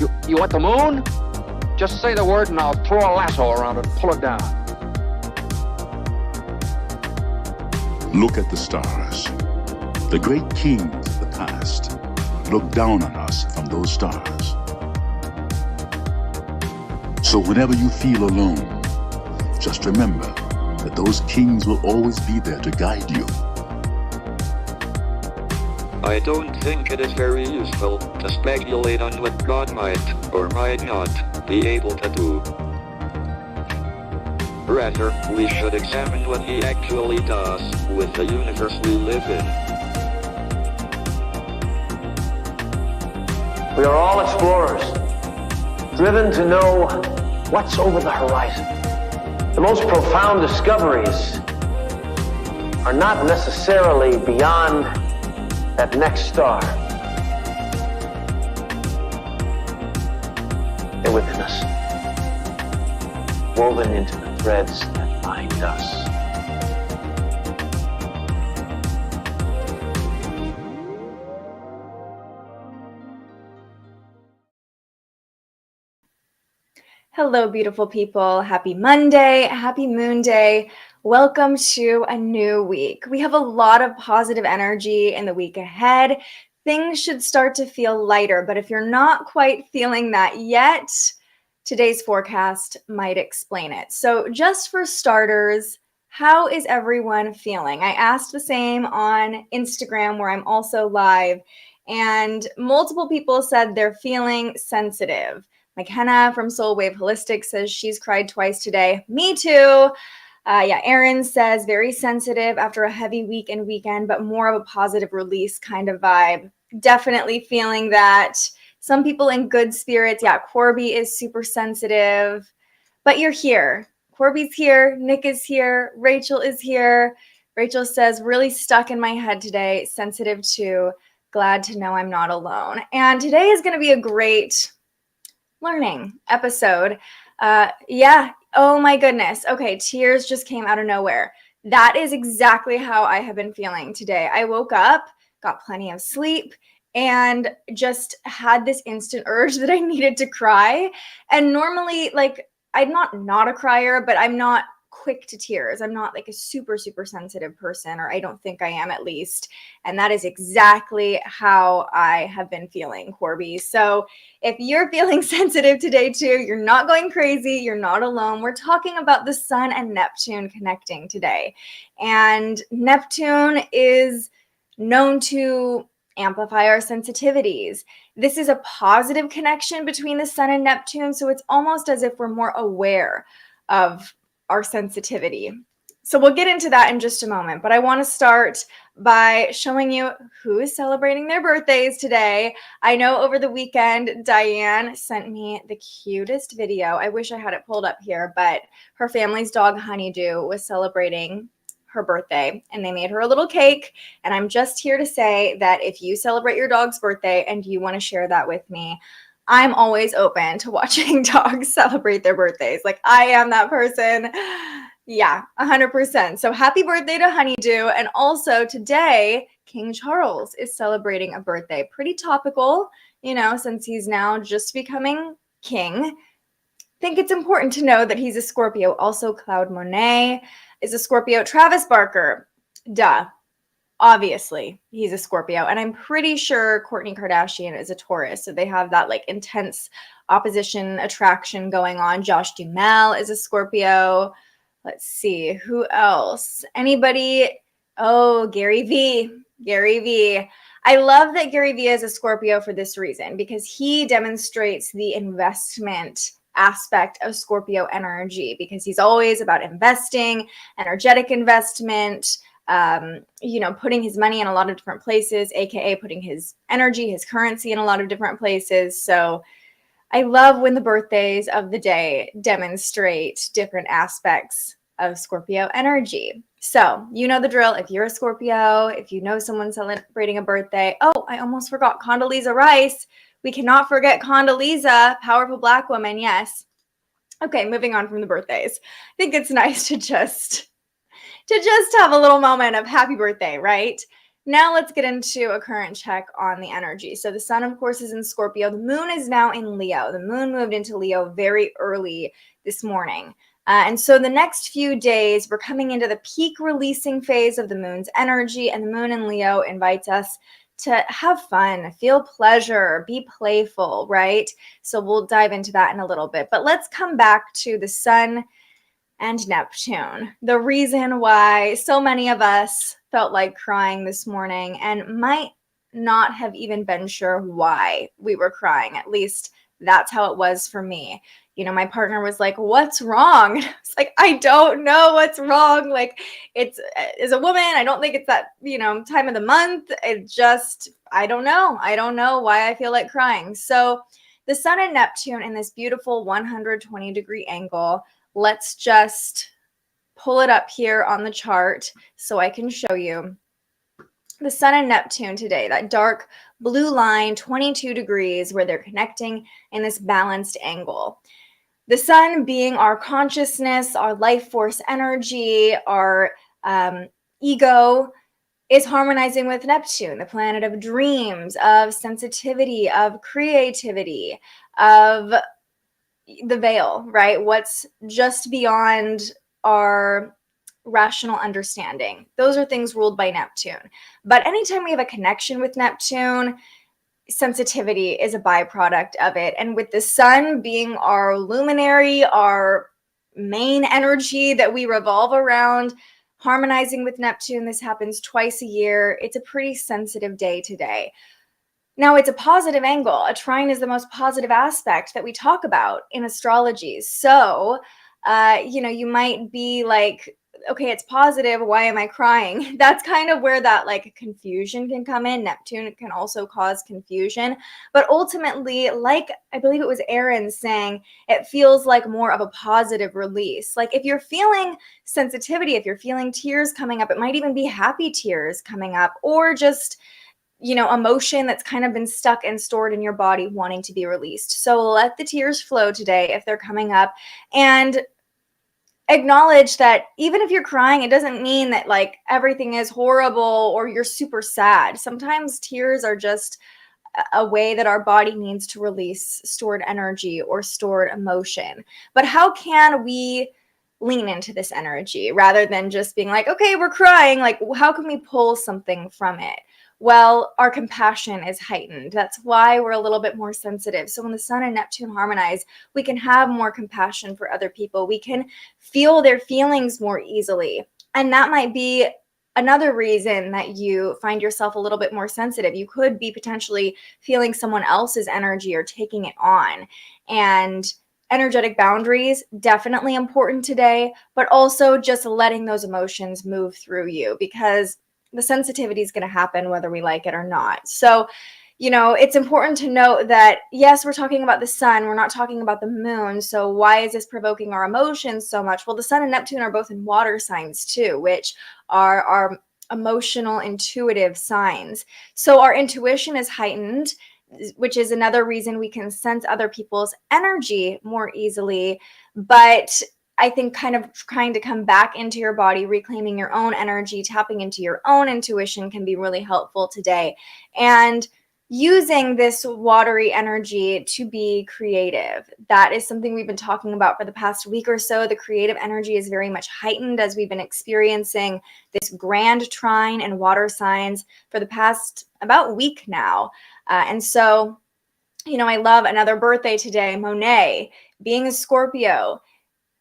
You want the moon? Just say the word and I'll throw a lasso around it and pull it down. Look at the stars. The great kings of the past look down on us from those stars. So whenever you feel alone, just remember that those kings will always be there to guide you. I don't think it is very useful to speculate on what God might or might not be able to do. Rather, we should examine what he actually does with the universe we live in. We are all explorers, driven to know what's over the horizon. The most profound discoveries are not necessarily beyond that next star. They're within us, woven into the threads that bind us. Hello, beautiful people. Happy Monday. Happy Moon Day. Welcome to a new week. We have a lot of positive energy in the week ahead. Things should start to feel lighter, but if you're not quite feeling that yet, today's forecast might explain it. So just for starters, how is everyone feeling? I asked the same on Instagram, where I'm also live, and multiple people said they're feeling sensitive. McKenna from Soul Wave Holistic says she's cried twice today. Me too. Erin says very sensitive after a heavy week and weekend, but more of a positive release kind of vibe. Definitely feeling that. Some people in good spirits. Yeah, Corby is super sensitive, but you're here. Corby's here. Nick is here. Rachel is here. Rachel says really stuck in my head today. Sensitive too. Glad to know I'm not alone. And today is going to be a great learning episode. Oh my goodness. Okay, tears just came out of nowhere. That is exactly how I have been feeling today. I woke up, got plenty of sleep, and just had this instant urge that I needed to cry. And normally, like, I'm not a crier, but I'm not quick to tears. I'm not like a super, super sensitive person, or I don't think I am, at least. And that is exactly how I have been feeling, Corby. So if you're feeling sensitive today too, you're not going crazy, you're not alone. We're talking about the Sun and Neptune connecting today. And Neptune is known to amplify our sensitivities. This is a positive connection between the Sun and Neptune, so it's almost as if we're more aware of our sensitivity. So we'll get into that in just a moment, but I want to start by showing you who is celebrating their birthdays today. I know over the weekend, Diane sent me the cutest video. I wish I had it pulled up here, but her family's dog Honeydew was celebrating her birthday, and they made her a little cake. And I'm just here to say that if you celebrate your dog's birthday and you want to share that with me, I'm always open to watching dogs celebrate their birthdays. Like, I am that person. Yeah, 100%. So happy birthday to Honeydew. And also today, King Charles is celebrating a birthday. Pretty topical, since he's now just becoming king. I think it's important to know that he's a Scorpio. Also, Claude Monet is a Scorpio. Travis Barker, duh. Obviously, he's a Scorpio. And I'm pretty sure Kourtney Kardashian is a Taurus. So they have that like intense opposition attraction going on. Josh Duhamel is a Scorpio. Let's see. Who else? Anybody? Oh, Gary V. Gary V. I love that Gary V is a Scorpio for this reason, because he demonstrates the investment aspect of Scorpio energy, because he's always about investing, energetic investment, putting his money in a lot of different places, aka putting his energy, his currency in a lot of different places. So I love when the birthdays of the day demonstrate different aspects of Scorpio energy. So you know the drill. If you're a Scorpio, if you know someone celebrating a birthday, oh, I almost forgot Condoleezza Rice. We cannot forget Condoleezza, powerful Black woman. Yes. Okay, moving on from the birthdays. I think it's nice to just have a little moment of happy birthday, right? Now let's get into a current check on the energy. So the sun, of course, is in Scorpio. The moon is now in Leo. The moon moved into Leo very early this morning. And so the next few days, we're coming into the peak releasing phase of the moon's energy, and the moon in Leo invites us to have fun, feel pleasure, be playful, right? So we'll dive into that in a little bit. But let's come back to the sun and Neptune. The reason why so many of us felt like crying this morning and might not have even been sure why we were crying. At least that's how it was for me. You know, my partner was like, "What's wrong?" It's like, "I don't know what's wrong. Like, it's as a woman, I don't think it's that, time of the month. I don't know. I don't know why I feel like crying." So the sun and Neptune in this beautiful 120-degree angle. Let's just pull it up here on the chart so I can show you. The sun and Neptune today, that dark blue line, 22 degrees, where they're connecting in this balanced angle. The sun being our consciousness, our life force energy, our ego, is harmonizing with Neptune, the planet of dreams, of sensitivity, of creativity, of the veil, right? What's just beyond our rational understanding. Those are things ruled by Neptune. But anytime we have a connection with Neptune, sensitivity is a byproduct of it. And with the sun being our luminary, our main energy that we revolve around, harmonizing with Neptune, this happens twice a year. It's a pretty sensitive day today. Now, it's a positive angle. A trine is the most positive aspect that we talk about in astrology. So, you might be like, okay, it's positive. Why am I crying? That's kind of where that confusion can come in. Neptune can also cause confusion. But ultimately, like I believe it was Aaron saying, it feels like more of a positive release. Like if you're feeling sensitivity, if you're feeling tears coming up, it might even be happy tears coming up, or just emotion that's kind of been stuck and stored in your body wanting to be released. So let the tears flow today if they're coming up, and acknowledge that even if you're crying, it doesn't mean that everything is horrible or you're super sad. Sometimes tears are just a way that our body needs to release stored energy or stored emotion. But how can we lean into this energy rather than just being like, okay, we're crying? How can we pull something from it? Well, our compassion is heightened. That's why we're a little bit more sensitive. So when the sun and Neptune harmonize, we can have more compassion for other people. We can feel their feelings more easily. And that might be another reason that you find yourself a little bit more sensitive. You could be potentially feeling someone else's energy or taking it on. And energetic boundaries, definitely important today, but also just letting those emotions move through you, because the sensitivity is going to happen whether we like it or not. So, it's important to note that, yes, we're talking about the sun. We're not talking about the moon. So why is this provoking our emotions so much? Well, the sun and Neptune are both in water signs too, which are our emotional, intuitive signs. So our intuition is heightened, which is another reason we can sense other people's energy more easily. But I think kind of trying to come back into your body, reclaiming your own energy, tapping into your own intuition can be really helpful today. And using this watery energy to be creative. That is something we've been talking about for the past week or so. The creative energy is very much heightened as we've been experiencing this Grand Trine and water signs for the past about week now. And so, I love another birthday today, Monet, being a Scorpio,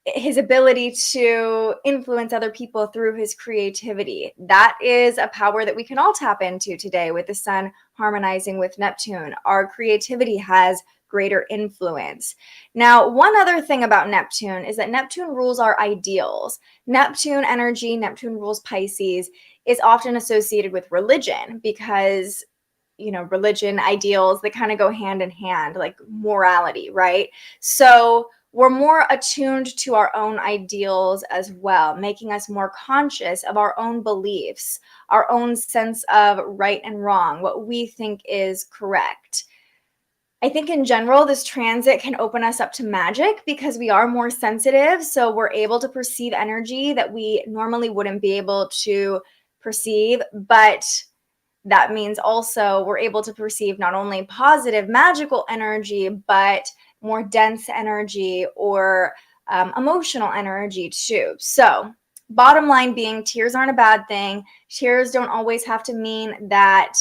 his ability to influence other people through his creativity. That is a power that we can all tap into today with the sun harmonizing with Neptune. Our creativity has greater influence. Now, one other thing about Neptune is that Neptune rules our ideals. Neptune energy, Neptune rules Pisces, is often associated with religion because religion, ideals, they kind of go hand in hand, like morality, right? So we're more attuned to our own ideals as well, making us more conscious of our own beliefs, our own sense of right and wrong, what we think is correct. I think in general, this transit can open us up to magic because we are more sensitive. So we're able to perceive energy that we normally wouldn't be able to perceive. But that means also we're able to perceive not only positive magical energy, but more dense energy or emotional energy too. So bottom line being, tears aren't a bad thing. Tears don't always have to mean that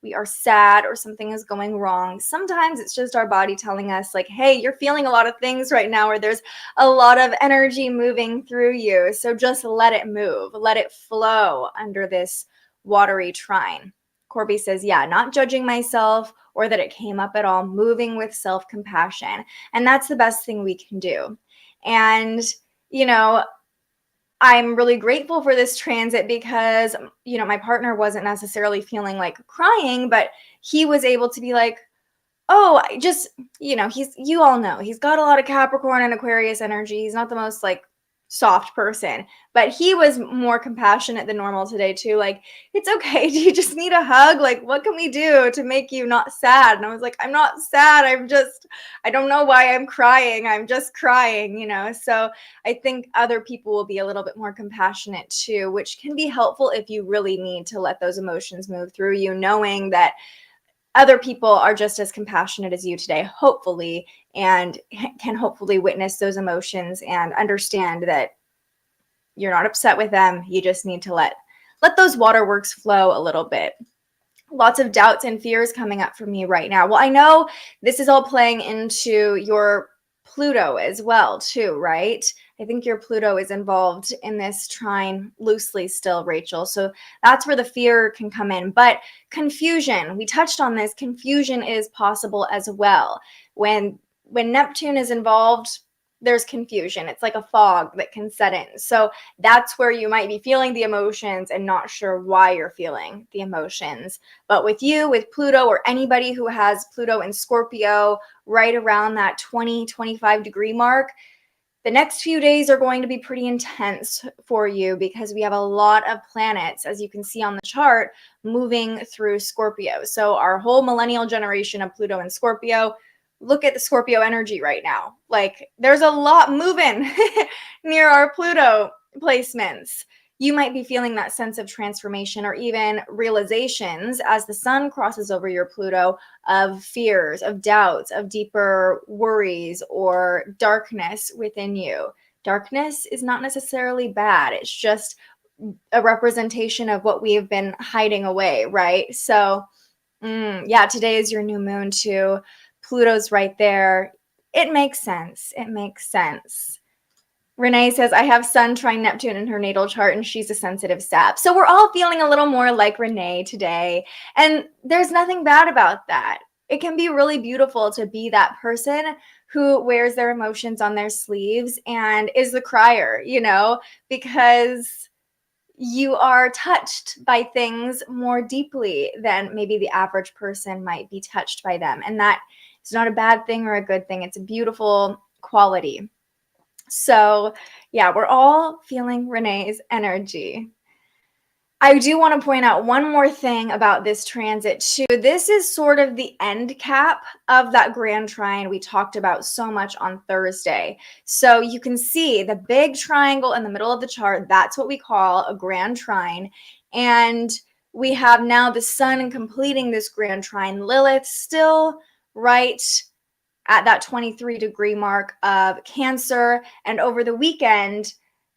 we are sad or something is going wrong. Sometimes it's just our body telling us like, hey, you're feeling a lot of things right now, or there's a lot of energy moving through you. So just let it move, let it flow under this watery trine. Corby says, yeah, not judging myself or that it came up at all, moving with self-compassion. And that's the best thing we can do. And, you know, I'm really grateful for this transit because, you know, my partner wasn't necessarily feeling like crying, but he was able to be like, oh, I just, you know, you all know, he's got a lot of Capricorn and Aquarius energy. He's not the most like soft person, but he was more compassionate than normal today too. Like, it's okay. Do you just need a hug? Like, what can we do to make you not sad? And I was like, I'm not sad. I don't know why I'm crying. I'm just crying, you know? So I think other people will be a little bit more compassionate too, which can be helpful if you really need to let those emotions move through you, knowing that other people are just as compassionate as you today, hopefully, and can hopefully witness those emotions and understand that you're not upset with them. You just need to let those waterworks flow a little bit. Lots of doubts and fears coming up for me right now. Well, I know this is all playing into your Pluto as well, too, right? I think your Pluto is involved in this trine loosely still, Rachel. So that's where the fear can come in. But confusion, we touched on this. Confusion is possible as well. When Neptune is involved, there's confusion. It's like a fog that can set in. So that's where you might be feeling the emotions and not sure why you're feeling the emotions. But with you, with Pluto, or anybody who has Pluto in Scorpio right around that 20-25 degree mark, the next few days are going to be pretty intense for you because we have a lot of planets, as you can see on the chart, moving through Scorpio. So our whole millennial generation of Pluto and Scorpio, look at the Scorpio energy right now. Like, there's a lot moving near our Pluto placements. You might be feeling that sense of transformation or even realizations as the sun crosses over your Pluto of fears, of doubts, of deeper worries or darkness within you. Darkness is not necessarily bad. It's just a representation of what we have been hiding away, right? So, yeah, today is your new moon too. Pluto's right there. It makes sense. It makes sense. Renee says, I have Sun trine Neptune in her natal chart and she's a sensitive sap. So we're all feeling a little more like Renee today. And there's nothing bad about that. It can be really beautiful to be that person who wears their emotions on their sleeves and is the crier, you know, because you are touched by things more deeply than maybe the average person might be touched by them. And that is not a bad thing or a good thing. It's a beautiful quality. So yeah, we're all feeling Renee's energy. I do want to point out one more thing about this transit too. This is sort of the end cap of that Grand Trine we talked about so much on Thursday. So you can see the big triangle in the middle of the chart. That's what we call a Grand Trine. And we have now the sun completing this Grand Trine. Lilith still right at that 23 degree mark of Cancer. And over the weekend,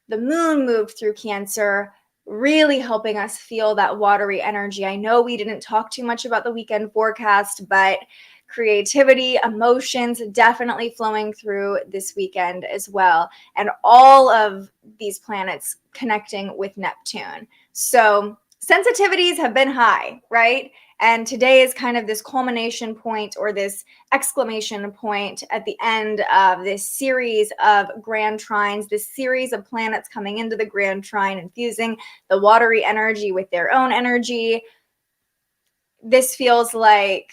the moon moved through Cancer, really helping us feel that watery energy. I know we didn't talk too much about the weekend forecast, but creativity, emotions definitely flowing through this weekend as well. And all of these planets connecting with Neptune. So sensitivities have been high, right? And today is kind of this culmination point or this exclamation point at the end of this series of Grand Trines, this series of planets coming into the Grand Trine, infusing the watery energy with their own energy. This feels like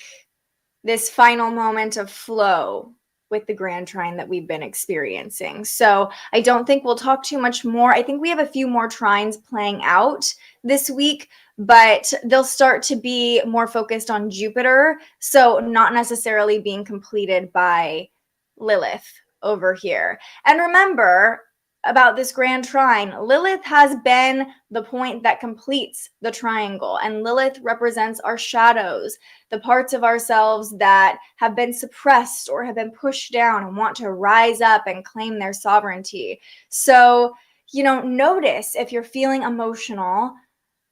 this final moment of flow with the Grand Trine that we've been experiencing. So I don't think we'll talk too much more. I think we have a few more trines playing out this week, but they'll start to be more focused on Jupiter. So not necessarily being completed by Lilith over here. And remember, about this Grand Trine, Lilith has been the point that completes the triangle, and Lilith represents our shadows, the parts of ourselves that have been suppressed or have been pushed down and want to rise up and claim their sovereignty. So, notice if you're feeling emotional,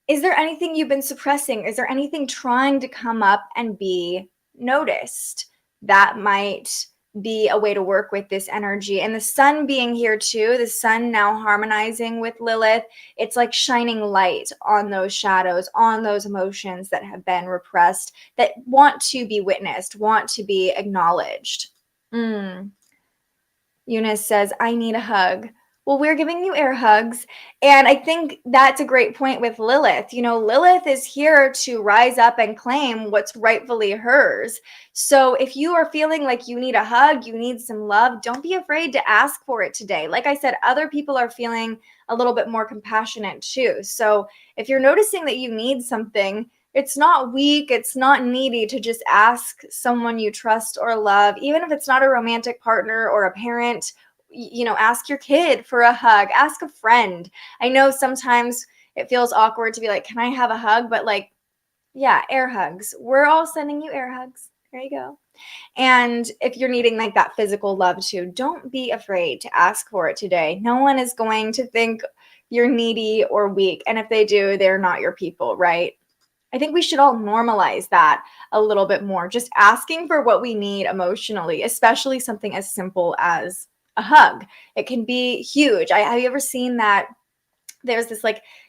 is there anything you've been suppressing? Is there anything trying to come up and be noticed? That might be a way to work with this energy. And the sun being here too, the sun now harmonizing with Lilith, it's like shining light on those shadows, on those emotions that have been repressed, that want to be witnessed, want to be acknowledged. Eunice says, I need a hug. Well, we're giving you air hugs. And I think that's a great point with Lilith. Lilith is here to rise up and claim what's rightfully hers. So if you are feeling like you need a hug, you need some love, don't be afraid to ask for it today. Like I said, other people are feeling a little bit more compassionate too. So if you're noticing that you need something, it's not weak, it's not needy to just ask someone you trust or love, even if it's not a romantic partner or a parent. Ask your kid for a hug, ask a friend. I know sometimes it feels awkward to be like, can I have a hug? But yeah, air hugs. We're all sending you air hugs. There you go. And if you're needing that physical love too, don't be afraid to ask for it today. No one is going to think you're needy or weak. And if they do, they're not your people, right? I think we should all normalize that a little bit more, just asking for what we need emotionally, especially something as simple as a hug. It can be huge. Have you ever seen that? There's this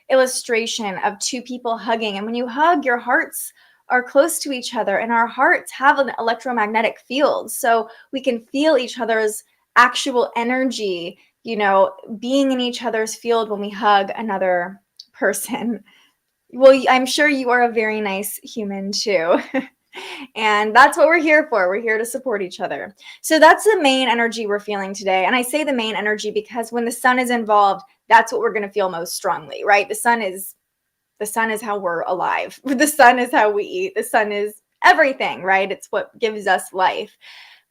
illustration of two people hugging, and when you hug, your hearts are close to each other, and our hearts have an electromagnetic field, so we can feel each other's actual energy, being in each other's field when we hug another person. Well, I'm sure you are a very nice human too. And that's what we're here for. We're here to support each other. So that's the main energy we're feeling today. And I say the main energy because when the sun is involved, that's what we're going to feel most strongly, right? The sun is how we're alive. The sun is how we eat. The sun is everything, right? It's what gives us life.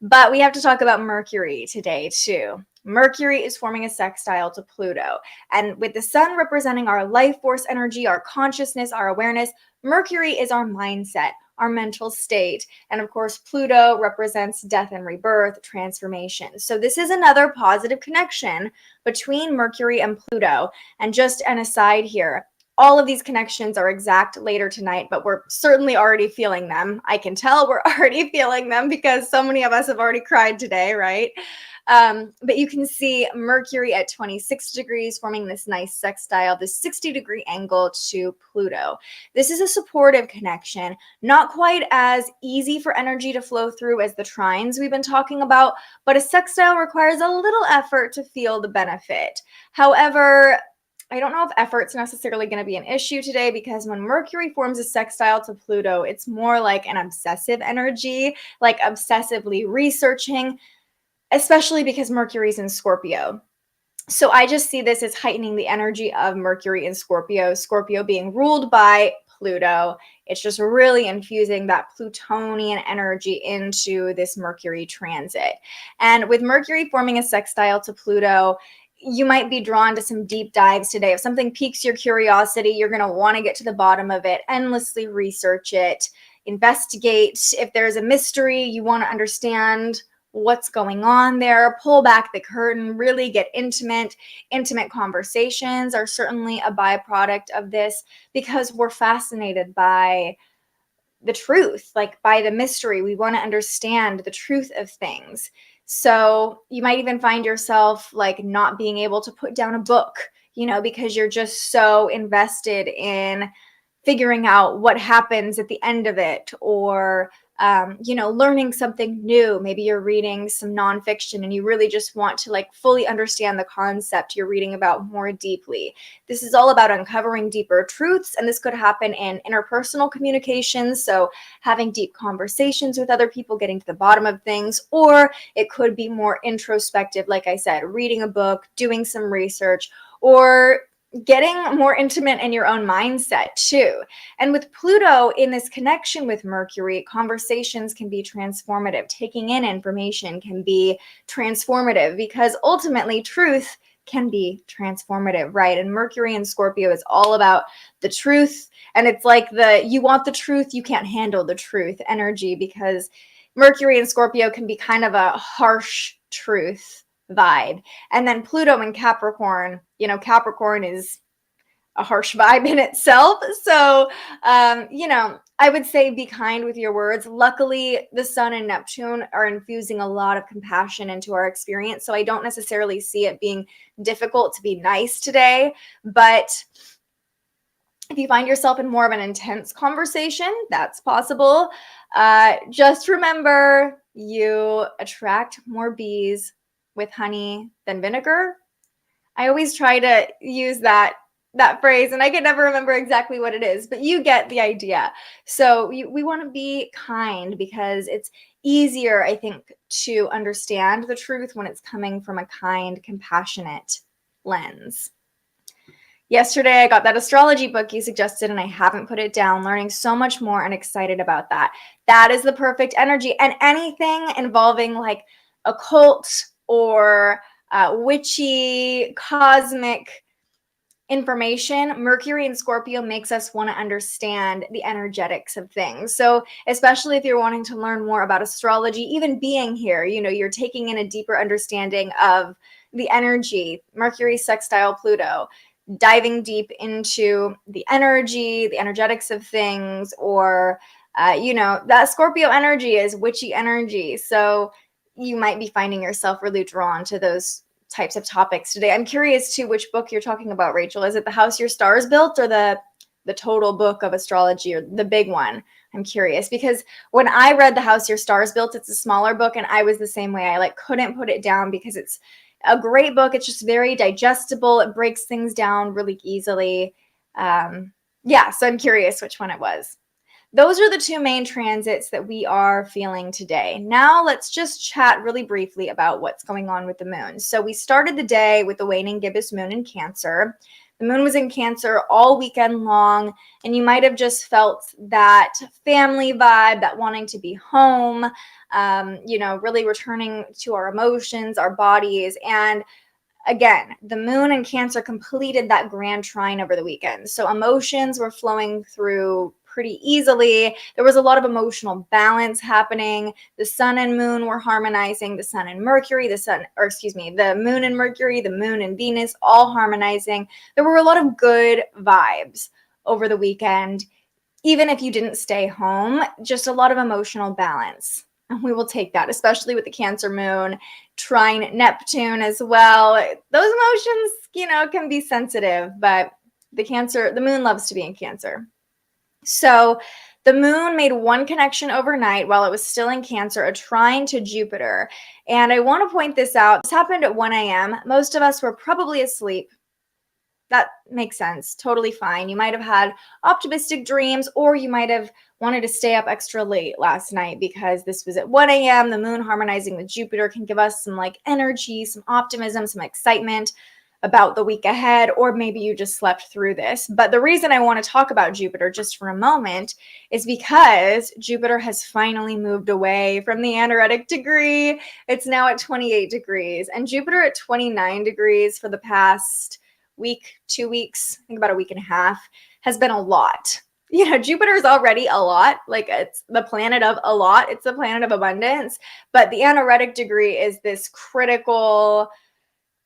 But we have to talk about Mercury today too. Mercury is forming a sextile to Pluto. And with the sun representing our life force energy, our consciousness, our awareness, Mercury is our mindset, our mental state. And of course, Pluto represents death and rebirth, transformation. So this is another positive connection between Mercury and Pluto. And just an aside here, all of these connections are exact later tonight, but we're certainly already feeling them. I can tell we're already feeling them because so many of us have already cried today, right? But you can see Mercury at 26 degrees forming this nice sextile, this 60-degree angle to Pluto. This is a supportive connection, not quite as easy for energy to flow through as the trines we've been talking about, but a sextile requires a little effort to feel the benefit. However, I don't know if effort's necessarily going to be an issue today because when Mercury forms a sextile to Pluto, it's more like an obsessive energy, like obsessively researching, especially because Mercury's in Scorpio. So I just see this as heightening the energy of Mercury in Scorpio, Scorpio being ruled by Pluto. It's just really infusing that Plutonian energy into this Mercury transit. And with Mercury forming a sextile to Pluto, you might be drawn to some deep dives today. If something piques your curiosity, you're going to want to get to the bottom of it, endlessly research it, investigate. If there's a mystery, you want to understand what's going on there, pull back the curtain, really get intimate. Intimate conversations are certainly a byproduct of this because we're fascinated by the truth, by the mystery. We want to understand the truth of things. So you might even find yourself not being able to put down a book, because you're just so invested in figuring out what happens at the end of it, or learning something new. Maybe you're reading some nonfiction and you really just want to fully understand the concept you're reading about more deeply. This is all about uncovering deeper truths, and this could happen in interpersonal communications, so having deep conversations with other people, getting to the bottom of things, or it could be more introspective, like I said, reading a book, doing some research, or getting more intimate in your own mindset too. And with Pluto in this connection with Mercury, conversations can be transformative. Taking in information can be transformative because ultimately truth can be transformative, right? And Mercury in Scorpio is all about the truth. And it's like you want the truth, you can't handle the truth energy, because Mercury in Scorpio can be kind of a harsh truth vibe. And then Pluto in Capricorn, Capricorn is a harsh vibe in itself. So, I would say be kind with your words. Luckily, the Sun and Neptune are infusing a lot of compassion into our experience. So I don't necessarily see it being difficult to be nice today. But if you find yourself in more of an intense conversation, that's possible. Just remember, you attract more bees with honey than vinegar. I always try to use that phrase, and I can never remember exactly what it is, but you get the idea. So we want to be kind, because it's easier, I think, to understand the truth when it's coming from a kind, compassionate lens. Yesterday, I got that astrology book you suggested, and I haven't put it down, learning so much more and excited about that. That is the perfect energy. And anything involving like occult or witchy, cosmic information, Mercury in Scorpio makes us want to understand the energetics of things. So especially if you're wanting to learn more about astrology, even being here, you're taking in a deeper understanding of the energy, Mercury Sextile Pluto, diving deep into the energy, the energetics of things, or, that Scorpio energy is witchy energy. So you might be finding yourself really drawn to those types of topics today. I'm curious too which book you're talking about, Rachel. Is it The House Your Stars Built, or the total book of astrology, or the big one? I'm curious, because when I read The House Your Stars Built, it's a smaller book, and I was the same way. I couldn't put it down because it's a great book. It's just very digestible. It breaks things down really easily. So I'm curious which one it was. Those are the two main transits that we are feeling today. Now let's just chat really briefly about what's going on with the moon. So we started the day with the waning gibbous moon in Cancer. The moon was in Cancer all weekend long, and you might have just felt that family vibe, that wanting to be home, really returning to our emotions, our bodies. And again, the moon in Cancer completed that Grand Trine over the weekend. So emotions were flowing through pretty easily. There was a lot of emotional balance happening. The sun and moon were harmonizing, the sun and Mercury, the moon and Mercury, the moon and Venus, all harmonizing. There were a lot of good vibes over the weekend. Even if you didn't stay home, just a lot of emotional balance. And we will take that, especially with the Cancer moon, Trine Neptune as well. Those emotions, can be sensitive, but the moon loves to be in Cancer. So the moon made one connection overnight while it was still in Cancer, a trine to Jupiter. And I want to point this out. This happened at 1 a.m. Most of us were probably asleep. That makes sense. Totally fine. You might have had optimistic dreams, or you might have wanted to stay up extra late last night because this was at 1 a.m. The moon harmonizing with Jupiter can give us some energy, some optimism, some excitement about the week ahead, or maybe you just slept through this. But the reason I want to talk about Jupiter just for a moment is because Jupiter has finally moved away from the anaretic degree. It's now at 28 degrees, and Jupiter at 29 degrees for the past week, 2 weeks, I think about a week and a half, has been a lot. Jupiter is already a lot. It's the planet of a lot. It's the planet of abundance. But the anaretic degree is this critical,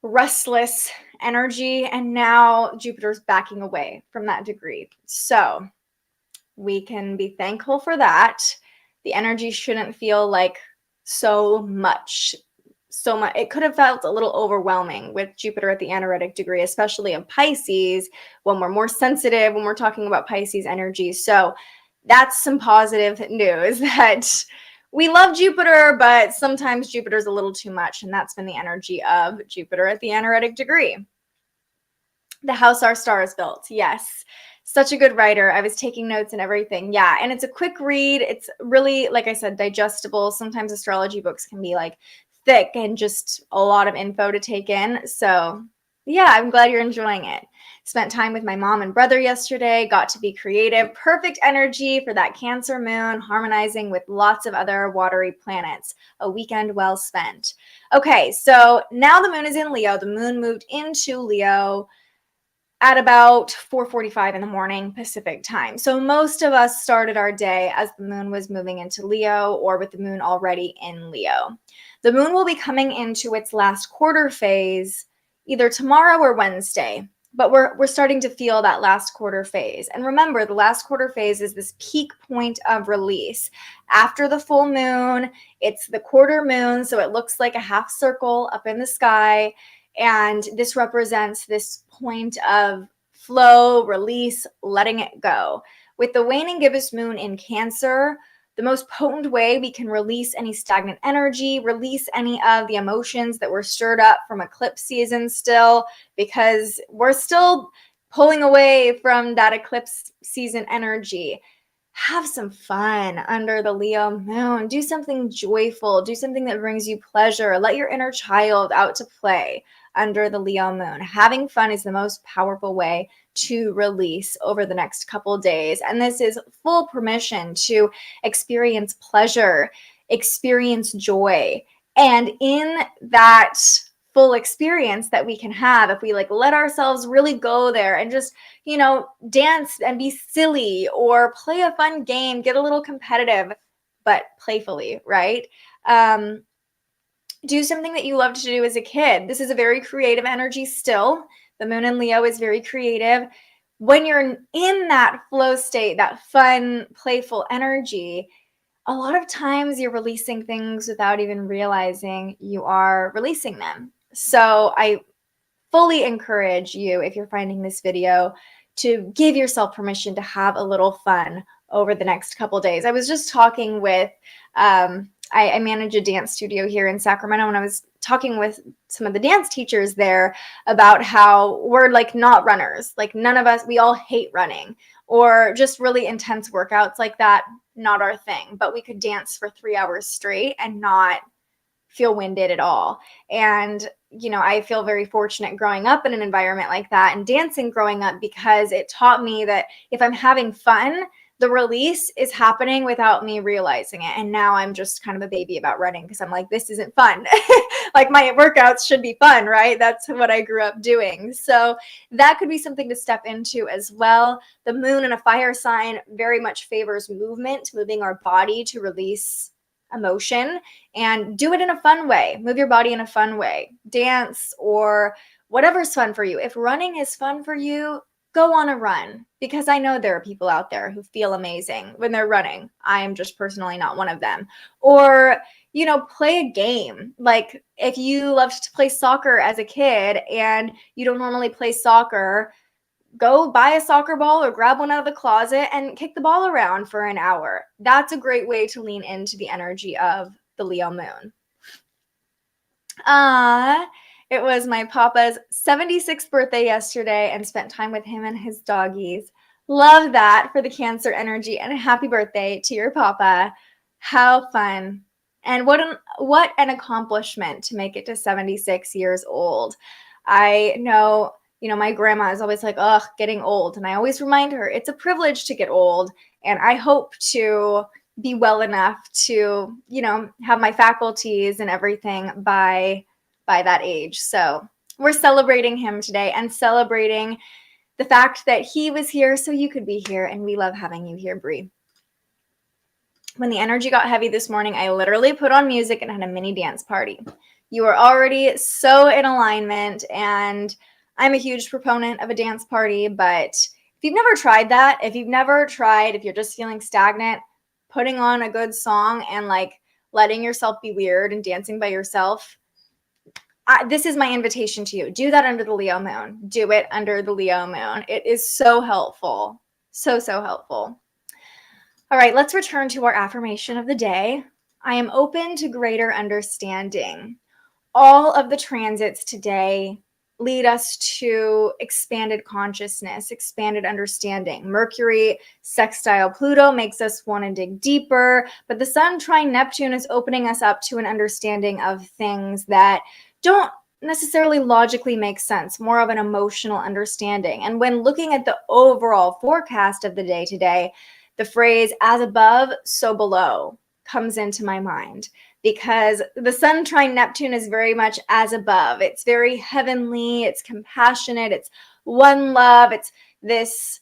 restless energy, and now Jupiter's backing away from that degree. So we can be thankful for that. The energy shouldn't feel like so much. It could have felt a little overwhelming with Jupiter at the anaretic degree, especially in Pisces, when we're more sensitive, when we're talking about Pisces energy. So that's some positive news, that we love Jupiter, but sometimes Jupiter's a little too much, and that's been the energy of Jupiter at the anaretic degree. The House Our Stars Built. Yes. Such a good writer. I was taking notes and everything. Yeah. And it's a quick read. It's really, like I said, digestible. Sometimes astrology books can be thick and just a lot of info to take in. So Yeah, I'm glad you're enjoying it. Spent time with my mom and brother yesterday, got to be creative. Perfect energy for that Cancer moon, harmonizing with lots of other watery planets. A weekend well spent. Okay, so now the moon is in Leo. The moon moved into Leo at about 4:45 in the morning Pacific time. So most of us started our day as the moon was moving into Leo or with the moon already in Leo. The moon will be coming into its last quarter phase either tomorrow or Wednesday, but we're starting to feel that last quarter phase. And remember, the last quarter phase is this peak point of release. After the full moon, it's the quarter moon, so it looks like a half circle up in the sky. And this represents this point of flow, release, letting it go. With the waning gibbous moon in Cancer, the most potent way we can release any stagnant energy, release any of the emotions that were stirred up from eclipse season still, because we're still pulling away from that eclipse season energy. Have some fun under the Leo moon. Do something joyful. Do something that brings you pleasure. Let your inner child out to play under the Leo moon. Having fun is the most powerful way to release over the next couple days. And this is full permission to experience pleasure, experience joy. And in that full experience that we can have, if we let ourselves really go there and just, dance and be silly or play a fun game, get a little competitive, but playfully, right? Do something that you loved to do as a kid. This is a very creative energy still. The moon in Leo is very creative. When you're in that flow state, that fun, playful energy, a lot of times you're releasing things without even realizing you are releasing them. So I fully encourage you, if you're finding this video, to give yourself permission to have a little fun over the next couple days. I was just talking with, I manage a dance studio here in Sacramento, and I was talking with some of the dance teachers there about how we're not runners. None of us, we all hate running or just really intense workouts like that. Not our thing, but we could dance for 3 hours straight and not feel winded at all. And I feel very fortunate growing up in an environment like that and dancing growing up, because it taught me that if I'm having fun, the release is happening without me realizing it. And now I'm just kind of a baby about running because I'm like, this isn't fun. My workouts should be fun, right? That's what I grew up doing. So that could be something to step into as well. The moon in a fire sign very much favors movement, moving our body to release emotion, and do it in a fun way. Move your body in a fun way. Dance or whatever's fun for you. If running is fun for you, go on a run, because I know there are people out there who feel amazing when they're running. I am just personally not one of them. Or, play a game. If you loved to play soccer as a kid and you don't normally play soccer, go buy a soccer ball or grab one out of the closet and kick the ball around for an hour. That's a great way to lean into the energy of the Leo moon. It was my papa's 76th birthday yesterday and spent time with him and his doggies. Love that for the Cancer energy, and happy birthday to your papa. How fun. And what an accomplishment to make it to 76 years old. I know, my grandma is always like, ugh, getting old. And I always remind her it's a privilege to get old. And I hope to be well enough to, have my faculties and everything by that age. So we're celebrating him today and celebrating the fact that he was here so you could be here. And we love having you here, Bree. When the energy got heavy this morning, I literally put on music and had a mini dance party. You are already so in alignment, and I'm a huge proponent of a dance party. But if you've never tried that, if you're just feeling stagnant, putting on a good song and letting yourself be weird and dancing by yourself, this is my invitation to you. Do that under the Leo moon. Do it under the Leo moon. It is so helpful. So helpful. All right, let's return to our affirmation of the day. I am open to greater understanding. All of the transits today lead us to expanded consciousness, expanded understanding. Mercury Sextile Pluto makes us want to dig deeper, but the Sun Trine Neptune is opening us up to an understanding of things that don't necessarily logically make sense, more of an emotional understanding. And when looking at the overall forecast of the day today, the phrase as above, so below comes into my mind, because the Sun trine Neptune is very much as above. It's very heavenly, it's compassionate, it's one love, it's this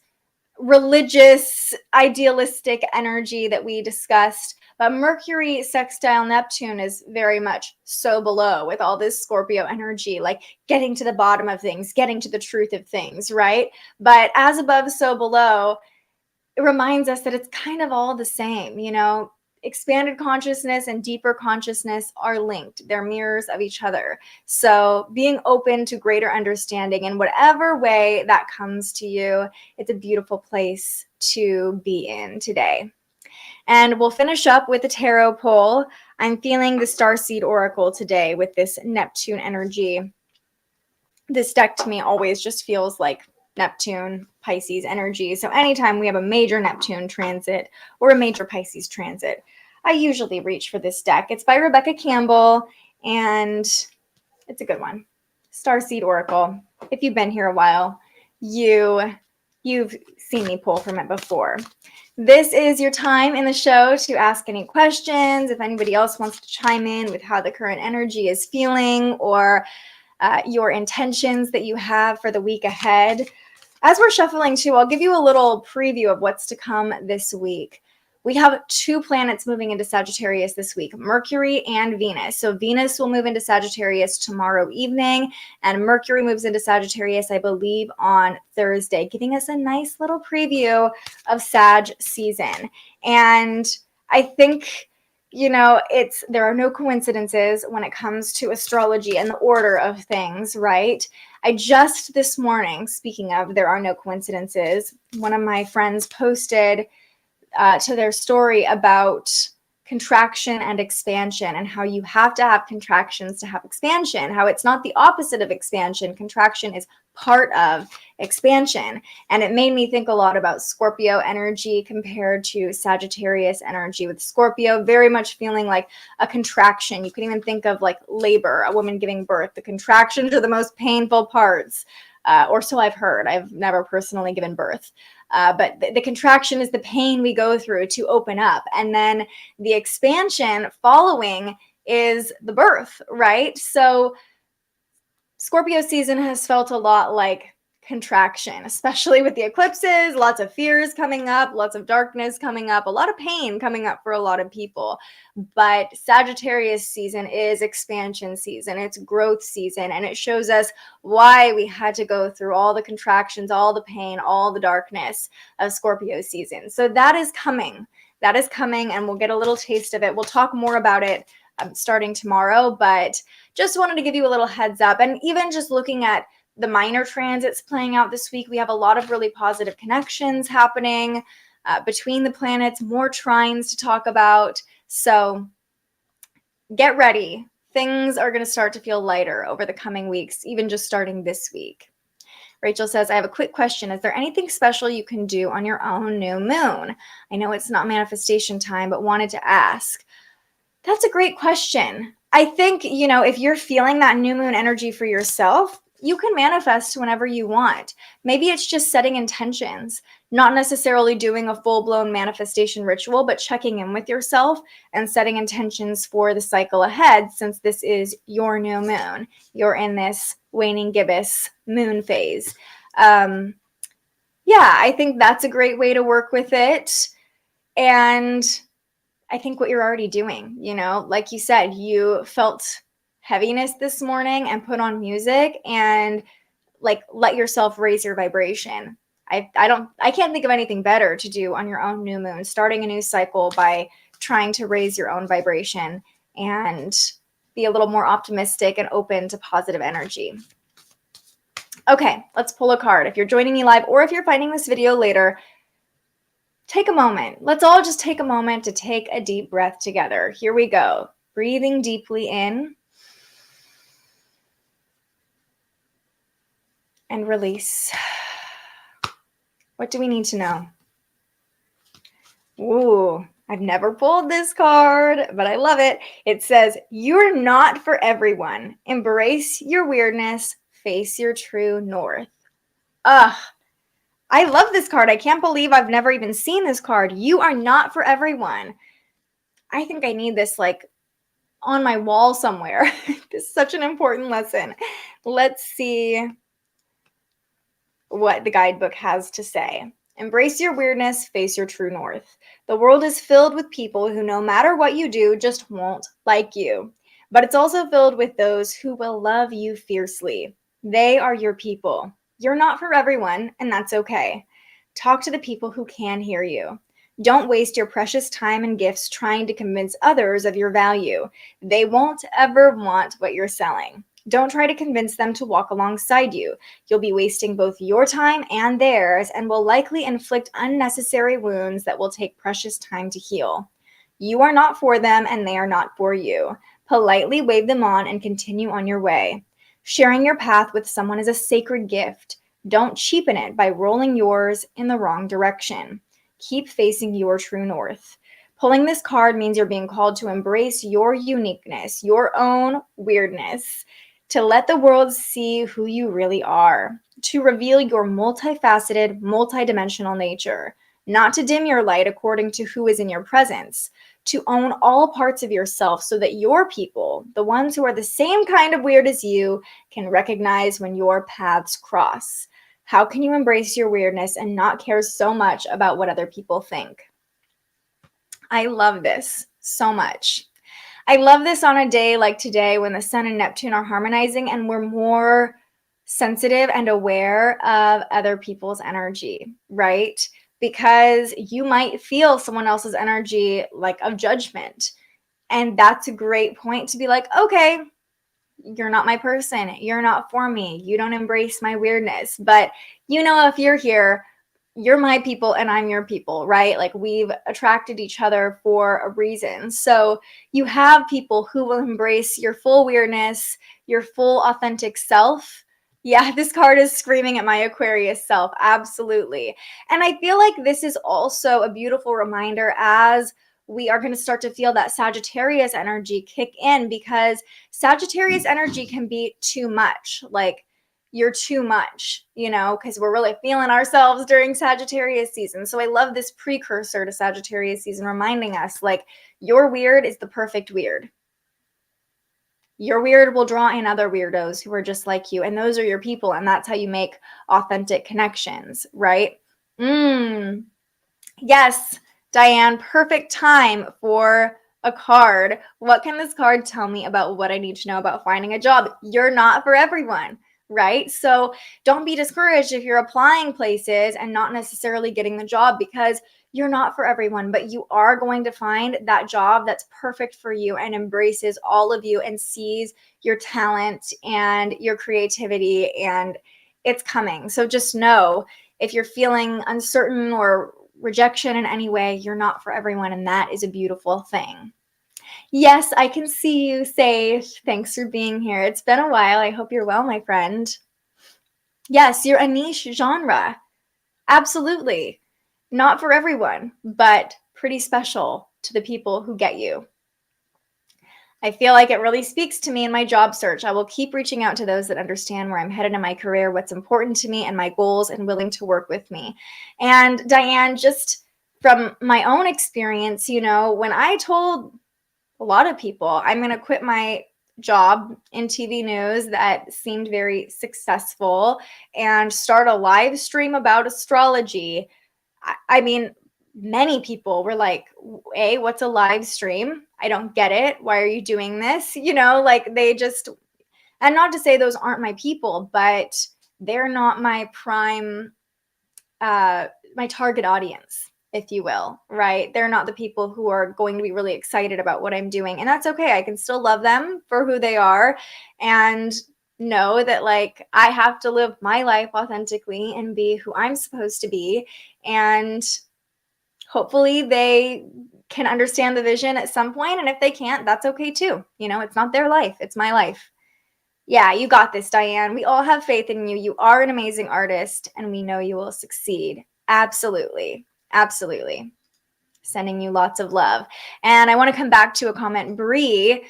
religious, idealistic energy that we discussed. But Mercury Sextile Neptune is very much so below, with all this Scorpio energy, like getting to the bottom of things, getting to the truth of things, right? But as above, so below, it reminds us that it's kind of all the same, you know. Expanded consciousness and deeper consciousness are linked. They're mirrors of each other. So being open to greater understanding in whatever way that comes to you, it's a beautiful place to be in today. And we'll finish up with the tarot poll. I'm feeling the Starseed Oracle today with this Neptune energy. This deck to me always just feels like Neptune, Pisces energy. So anytime we have a major Neptune transit or a major Pisces transit, I usually reach for this deck. It's by Rebecca Campbell, and it's a good one. Starseed Oracle. If you've been here a while, you've seen me pull from it before. This is your time in the show to ask any questions. If anybody else wants to chime in with how the current energy is feeling, or your intentions that you have for the week ahead. As we're shuffling too, I'll give you a little preview of what's to come this week. We have 2 planets moving into Sagittarius this week, Mercury and Venus. So Venus will move into Sagittarius tomorrow evening, and Mercury moves into Sagittarius, I believe, on Thursday, giving us a nice little preview of Sag season. And I think, you know, there are no coincidences when it comes to astrology and the order of things, right? I just this morning, speaking of there are no coincidences, one of my friends posted to their story about contraction and expansion, and how you have to have contractions to have expansion, how it's not the opposite of expansion. Contraction is part of expansion. And it made me think a lot about Scorpio energy compared to Sagittarius energy, with Scorpio very much feeling like a contraction. You can even think of like labor, a woman giving birth. The contractions are the most painful parts, or so I've heard. I've never personally given birth. But the contraction is the pain we go through to open up. And then the expansion following is the birth, right? So Scorpio season has felt a lot like contraction, especially with the eclipses, lots of fears coming up, lots of darkness coming up, a lot of pain coming up for a lot of people. But Sagittarius season is expansion season, it's growth season, and it shows us why we had to go through all the contractions, all the pain, all the darkness of Scorpio season. So that is coming. That is coming, and we'll get a little taste of it. We'll talk more about it starting tomorrow, but just wanted to give you a little heads up. And even just looking at the minor transits playing out this week, we have a lot of really positive connections happening between the planets, more trines to talk about. So get ready. Things are going to start to feel lighter over the coming weeks, even just starting this week. Rachel says, I have a quick question. Is there anything special you can do on your own new moon? I know it's not manifestation time, but wanted to ask. That's a great question. I think, you know, if you're feeling that new moon energy for yourself, you can manifest whenever you want. Maybe it's just setting intentions, not necessarily doing a full-blown manifestation ritual, but checking in with yourself and setting intentions for the cycle ahead, since this is your new moon. You're in this waning gibbous moon phase. Yeah, I think that's a great way to work with it. And I think what you're already doing, you know, like you said, you felt heaviness this morning and put on music and like let yourself raise your vibration. I can't think of anything better to do on your own new moon, starting a new cycle by trying to raise your own vibration and be a little more optimistic and open to positive energy. Okay, let's pull a card. If you're joining me live or if you're finding this video later, take a moment. Let's all just take a moment to take a deep breath together. Here we go. Breathing deeply in and release. What do we need to know? Ooh, I've never pulled this card, but I love it. It says, you're not for everyone. Embrace your weirdness. Face your true north. Ugh. I love this card. I can't believe I've never even seen this card. You are not for everyone. I think I need this like on my wall somewhere. This is such an important lesson. Let's see what the guidebook has to say. Embrace your weirdness, face your true north. The world is filled with people who, no matter what you do, just won't like you. But it's also filled with those who will love you fiercely. They are your people. You're not for everyone, and that's okay. Talk to the people who can hear you. Don't waste your precious time and gifts trying to convince others of your value. They won't ever want what you're selling. Don't try to convince them to walk alongside you. You'll be wasting both your time and theirs and will likely inflict unnecessary wounds that will take precious time to heal. You are not for them and they are not for you. Politely wave them on and continue on your way. Sharing your path with someone is a sacred gift. Don't cheapen it by rolling yours in the wrong direction. Keep facing your true north. Pulling this card means you're being called to embrace your uniqueness, your own weirdness, to let the world see who you really are, to reveal your multifaceted, multidimensional nature, not to dim your light according to who is in your presence, to own all parts of yourself so that your people, the ones who are the same kind of weird as you, can recognize when your paths cross. How can you embrace your weirdness and not care so much about what other people think? I love this so much. I love this on a day like today when the Sun and Neptune are harmonizing and we're more sensitive and aware of other people's energy, right? Because you might feel someone else's energy like of judgment. And that's a great point to be like, okay, you're not my person. You're not for me. You don't embrace my weirdness. But you know, if you're here, you're my people and I'm your people, right? Like we've attracted each other for a reason. So you have people who will embrace your full weirdness, your full authentic self. Yeah, this card is screaming at my Aquarius self. Absolutely. And I feel like this is also a beautiful reminder as we are going to start to feel that Sagittarius energy kick in, because Sagittarius energy can be too much. Like, you're too much, you know, because we're really feeling ourselves during Sagittarius season. So I love this precursor to Sagittarius season reminding us like your weird is the perfect weird. Your weird will draw in other weirdos who are just like you. And those are your people. And that's how you make authentic connections, right? Yes, Diane, perfect time for a card. What can this card tell me about what I need to know about finding a job? You're not for everyone. Right? So don't be discouraged if you're applying places and not necessarily getting the job, because you're not for everyone, but you are going to find that job that's perfect for you and embraces all of you and sees your talent and your creativity, and it's coming. So just know if you're feeling uncertain or rejection in any way, you're not for everyone, and that is a beautiful thing. Yes, I can see you, Sage. Thanks for being here. It's been a while. I hope you're well, my friend. Yes, you're a niche genre. Absolutely. Not for everyone, but pretty special to the people who get you. I feel like it really speaks to me in my job search. I will keep reaching out to those that understand where I'm headed in my career, what's important to me and my goals, and willing to work with me. And Diane, just from my own experience, you know, when I told a lot of people I'm going to quit my job in TV news that seemed very successful and start a live stream about astrology, I mean, many people were like, A, what's a live stream? I don't get it. Why are you doing this? You know, like they just, and not to say those aren't my people, but they're not my prime, my target audience, if you will, right? They're not the people who are going to be really excited about what I'm doing. And that's okay. I can still love them for who they are and know that like I have to live my life authentically and be who I'm supposed to be. And hopefully they can understand the vision at some point. And if they can't, that's okay too. You know, it's not their life. It's my life. Yeah, you got this, Diane. We all have faith in you. You are an amazing artist and we know you will succeed. Absolutely. Absolutely. Sending you lots of love. And I want to come back to a comment Bree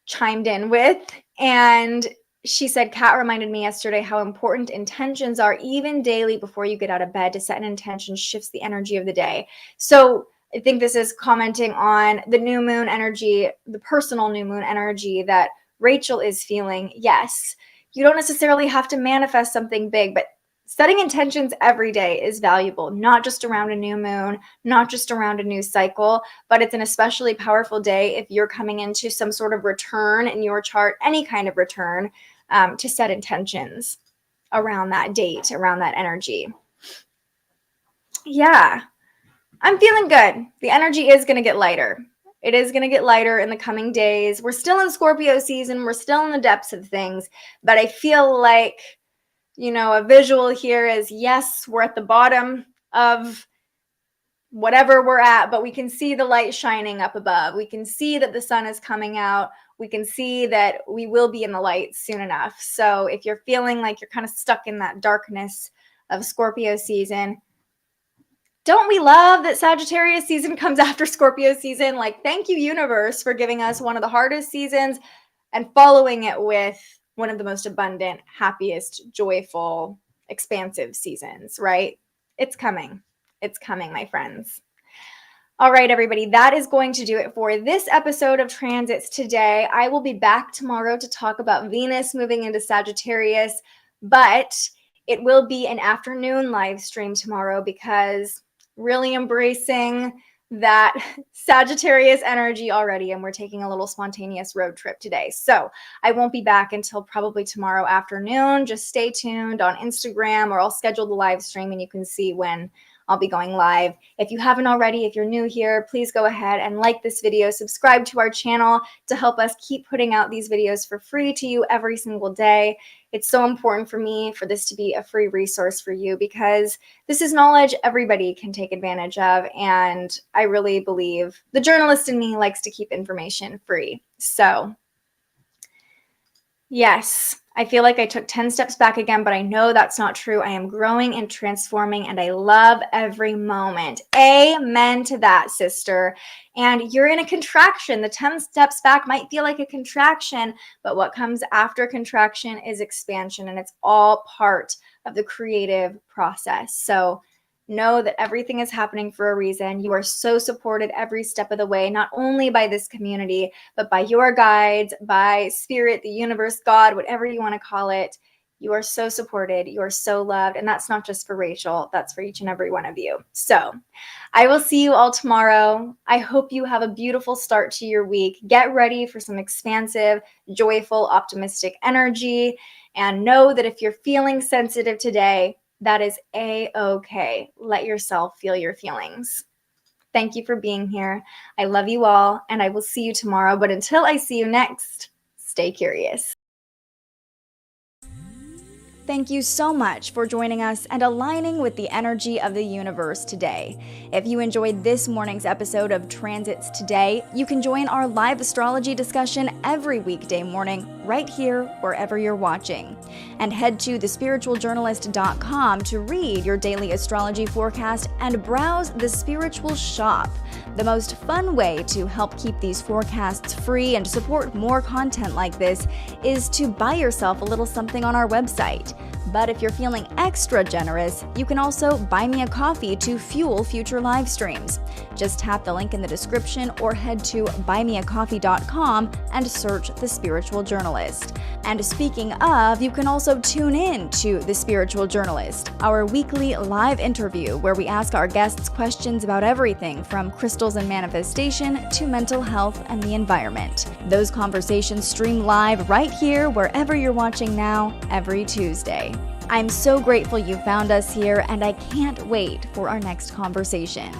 chimed in with, and she said, Kat reminded me yesterday how important intentions are, even daily before you get out of bed. To set an intention shifts the energy of the day. So I think this is commenting on the new moon energy, the personal new moon energy that Rachel is feeling. Yes, you don't necessarily have to manifest something big, but setting intentions every day is valuable, not just around a new moon, not just around a new cycle, but it's an especially powerful day if you're coming into some sort of return in your chart, any kind of return, to set intentions around that date, around that energy. Yeah, I'm feeling good. The energy is going to get lighter. It is going to get lighter in the coming days. We're still in Scorpio season. We're still in the depths of things, but I feel like, you know, a visual here is, yes, we're at the bottom of whatever we're at, but we can see the light shining up above. We can see that the sun is coming out. We can see that we will be in the light soon enough. So if you're feeling like you're kind of stuck in that darkness of Scorpio season, don't we love that Sagittarius season comes after Scorpio season? Like, thank you, universe, for giving us one of the hardest seasons and following it with one of the most abundant, happiest, joyful, expansive seasons, right? It's coming. It's coming, my friends. All right, everybody, that is going to do it for this episode of Transits today. I will be back tomorrow to talk about Venus moving into Sagittarius, but it will be an afternoon live stream tomorrow because really embracing that Sagittarius energy already, and we're taking a little spontaneous road trip today. So I won't be back until probably tomorrow afternoon. Just stay tuned on Instagram, or I'll schedule the live stream and you can see when I'll be going live. If you haven't already, if you're new here, please go ahead and like this video, subscribe to our channel to help us keep putting out these videos for free to you every single day. It's so important for me for this to be a free resource for you because this is knowledge everybody can take advantage of. And I really believe the journalist in me likes to keep information free. So yes, I feel like I took 10 steps back again, but I know that's not true. I am growing and transforming, and I love every moment. Amen to that, sister. And you're in a contraction. The 10 steps back might feel like a contraction, but what comes after contraction is expansion, and it's all part of the creative process. So know that everything is happening for a reason. You are so supported every step of the way, not only by this community, but by your guides, by spirit, the universe, God, whatever you want to call it. You are so supported. You are so loved. And that's not just for Rachel. That's for each and every one of you. So I will see you all tomorrow. I hope you have a beautiful start to your week. Get ready for some expansive, joyful, optimistic energy. And know that if you're feeling sensitive today, that is a-okay. Let yourself feel your feelings. Thank you for being here. I love you all, and I will see you tomorrow. But until I see you next, stay curious. Thank you so much for joining us and aligning with the energy of the universe today. If you enjoyed this morning's episode of Transits Today, you can join our live astrology discussion every weekday morning right here wherever you're watching. And head to thespiritualjournalist.com to read your daily astrology forecast and browse the Spiritual Shop. The most fun way to help keep these forecasts free and support more content like this is to buy yourself a little something on our website. But if you're feeling extra generous, you can also buy me a coffee to fuel future live streams. Just tap the link in the description or head to buymeacoffee.com and search The Spiritual Journalist. And speaking of, you can also tune in to The Spiritual Journalist, our weekly live interview where we ask our guests questions about everything from crystals and manifestation to mental health and the environment. Those conversations stream live right here wherever you're watching now every Tuesday. I'm so grateful you found us here, and I can't wait for our next conversation.